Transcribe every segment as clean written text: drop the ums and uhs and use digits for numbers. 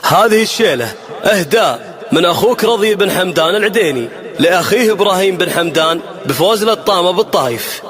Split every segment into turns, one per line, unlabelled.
هذه الشيلة اهداء من اخوك رضي بن حمدان العديني لاخيه ابراهيم بن حمدان بفوز للطامة بالطايف.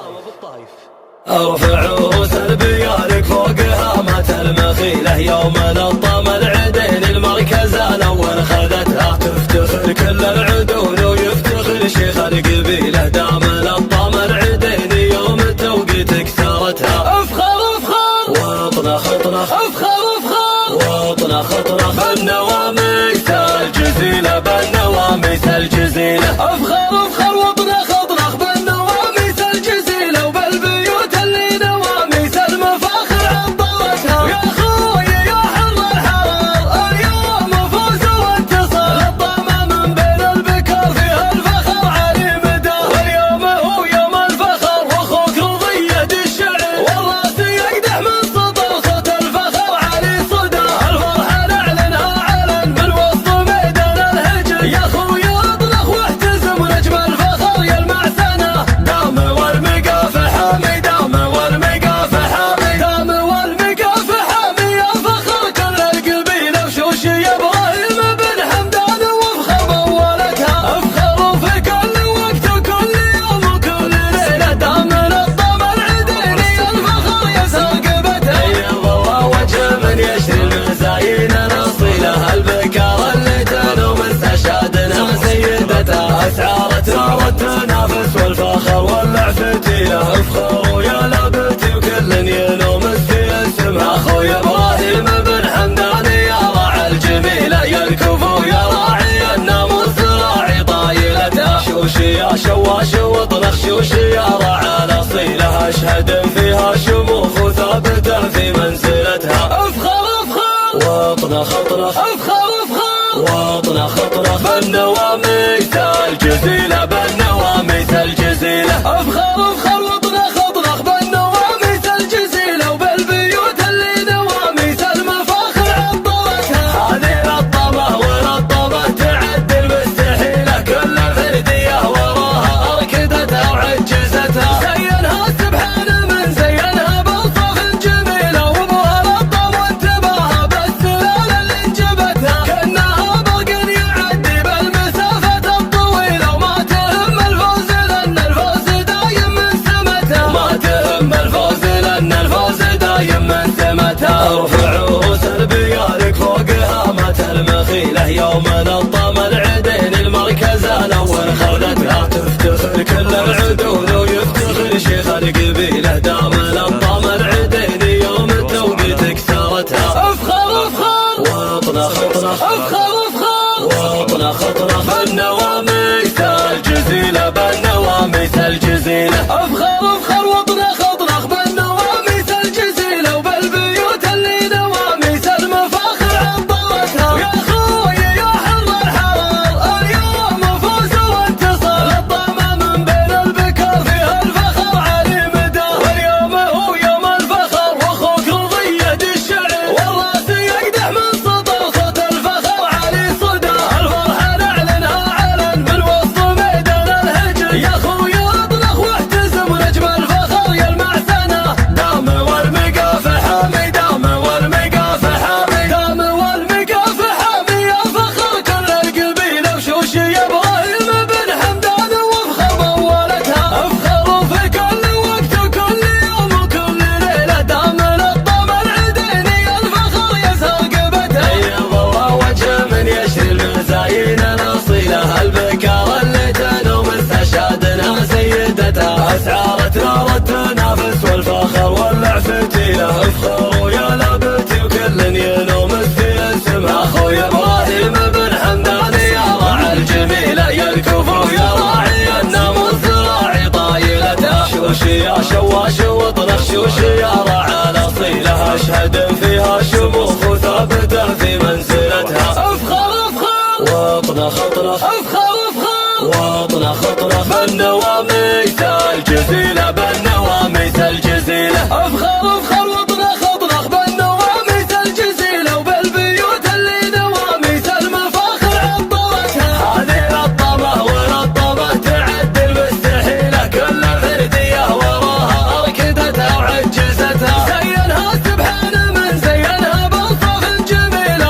ارفع رؤوس البيارك فوق هامات المخيلة يوم للطامة العديني المركز الاول خذتها، تفتخر كل العدول ويفتخر شيخ القبيلة دام للطامة العديني يوم التوقيت كثرتها. افخر افخر واطنخ اطنخ افخر افخر واطنخ اطنخ بالنواميس الجزيلة بالنواميس الجزيلة. افخر افخر واطنخ اطنخ بالنواميس الجزيلة وبالبيوت اللي نواميس المفاخر عطرتها. يا خوي يا حر الحرار اليوم فوز وانتصار، الطامة من بين البكار فيها الفخر علي مدى، واليوم هو يوم الفخر واخوك رضي يد الشعر والراس يقدح من سطر صوت الفخر علي صدى. الفرحة نعلنها علن من وسط ميدان الهجر، يا خوي اطلق واحتزم ونجم الفخر يلمع سنة. دام والمقاف حامي دام والمقاف حامي دام والمقاف حامي يا فخر كل القبيلة وشوش يا ابراهيم بن حمدان وافخر بولدها. افخر في كل وقت وكل يوم وكل ليلة دام للطامة العديني الفخر يسرق بتها. يظل وجه من يشري المزايين الاصيلة البكار اللي تنوم استشهادنا سيدتها. اسعار تنار التنافس والفخر والعفتيلة، افخروا يا لابتي وكل ينومس في اسمها. اخوي ابراهيم بن حمدان يا راعي الجميلة يركف يا راعي الناموس راعي طايلتها. شوشي يا شواش واطلق شوشي يا راعي الاصيلة، اشهد فيها شموخ وثابته في منزلتها. افخر افخر واطنخ اطنخ افخر افخر واطنخ اطنخ بالنواميس الجزيلة بالنواميس الجزيلة. افخر افخر واطنخ اطنخ بالنواميس الجزيلة وبالبيوت اللي نواميس المفاخر عطرتها. هذه للطامة وللطامة تعد المستحيلة، كل فردية وراها اركدتها وعجزتها. زينها سبحانه من زينها باوصاف جميلة، وابوها للطامة وانتباها بالسلالة اللي انجبتها. كانها برق يعدي بالمسافة الطويلة، وما تهم الفوز لان الفوز دايم من سمتها. ما تهم الفوز لان الفوز دايم من سمتها. ارفع رؤوس البيارك فوق هامات المخيلة يوم للطامة العديني المركز الاول خذتها، تفتخر كل العدول ويفتخر شيخ القبيلة دام للطامة العديني يوم التوقيت كثرتها. افخر افخر واطنخ اطنخ افخر افخر واطنخ اطنخ بالنواميس الجزيلة بالنواميس الجزيلة. افخر افخر واطنخ اطنخ بالنواميس الجزيلة وبالبيوت اللي نواميس المفاخر عطرتها. يا خوي يا حر الحرار اليوم فوز وانتصار، الطامة من بين البكار فيها الفخر علي مدى، واليوم هو يوم الفخر واخوك رضي يد الشعر والراس يقدح من سطر صوت الفخر علي صدى. الفرحة نعلنها علن من وسط ميدان الهجر، يا خوي اطلق واحتزم ونجم الفخر يلمع سنة. دام والمقاف حامي دام والمقاف حامي دام والمقاف حامي يا فخر كل القبيلة وشوش يا ابراهيم بن حمدان وافخر بولدها. افخروا في كل وقت وكل يوم وكل ليلة دام للطامة العديني الفخر يسرق بتها. يظل وجه من يشري المزايين الاصيلة البكار اللي تنوم استشهادنا سيدتها. اسعار تنار التنافس والفخر والعفتيلة، افخروا يا لابتي وكل ينومس في اسمها. اخوي ابراهيم بن حمدان يا راعي الجميلة يركف يا راعي الناموس راعي طايلتها. شوشي يا شواش واطلق شوشي يا راعي الاصيلة، اشهد فيها شموخ وثابته في منزلتها. افخر افخر واطنخ اطنخ افخر افخر واطنخ اطنخ بالنواميس الجزيلة بالنواميس الجزيلة. افخر افخر واطنخ اطنخ بالنواميس الجزيلة وبالبيوت اللي نواميس المفاخر عطرتها. هذه للطامة وللطامة تعد المستحيلة، كل فردية وراها اركدتها وعجزتها. زينها سبحانه من زينها باوصاف جميلة،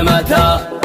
متى